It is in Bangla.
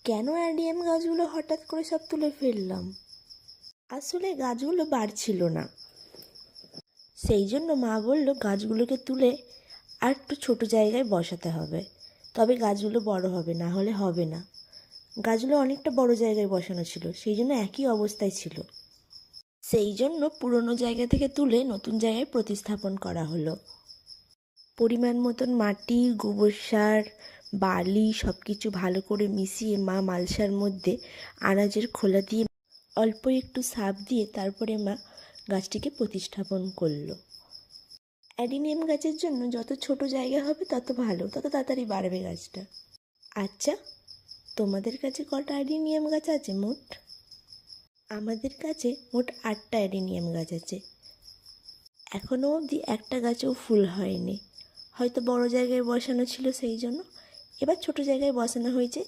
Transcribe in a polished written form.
কেন অ্যাডিনিয়াম গাছগুলো হঠাৎ করে সব তুলে ফেললাম? আসলে গাছগুলো বাড়ছিল না, সেই জন্য মা বলল গাছগুলোকে তুলে আর একটু ছোটো জায়গায় বসাতে হবে, তবে গাছগুলো বড় হবে, না হলে হবে না। গাছগুলো অনেকটা বড় জায়গায় বসানো ছিল, সেই জন্য একই অবস্থায় ছিল। সেই জন্য পুরনো জায়গা থেকে তুলে নতুন জায়গায় প্রতিস্থাপন করা হলো। পরিমাণ মতন মাটি, গোবর সার, বালি সব কিছু ভালো করে মিশিয়ে মা মালসার মধ্যে আনাজের খোলা দিয়ে অল্প একটু সার দিয়ে তারপরে মা গাছটিকে প্রতিস্থাপন করলো। অ্যাডিনিয়াম গাছের জন্য যত ছোট জায়গা হবে তত ভালো, তত তাড়াতাড়ি বাড়বে গাছটা। আচ্ছা, তোমাদের কাছে কটা অ্যাডিনিয়াম গাছ আছে মোট? আমাদের কাছে মোট 8টা অ্যাডিনিয়াম গাছ আছে। এখনও অবধি একটা গাছেও ফুল হয়নি, হয়তো বড় জায়গায় বসানো ছিল সেই জন্য। এবার ছোট জায়গায় বসানো হয়েছে।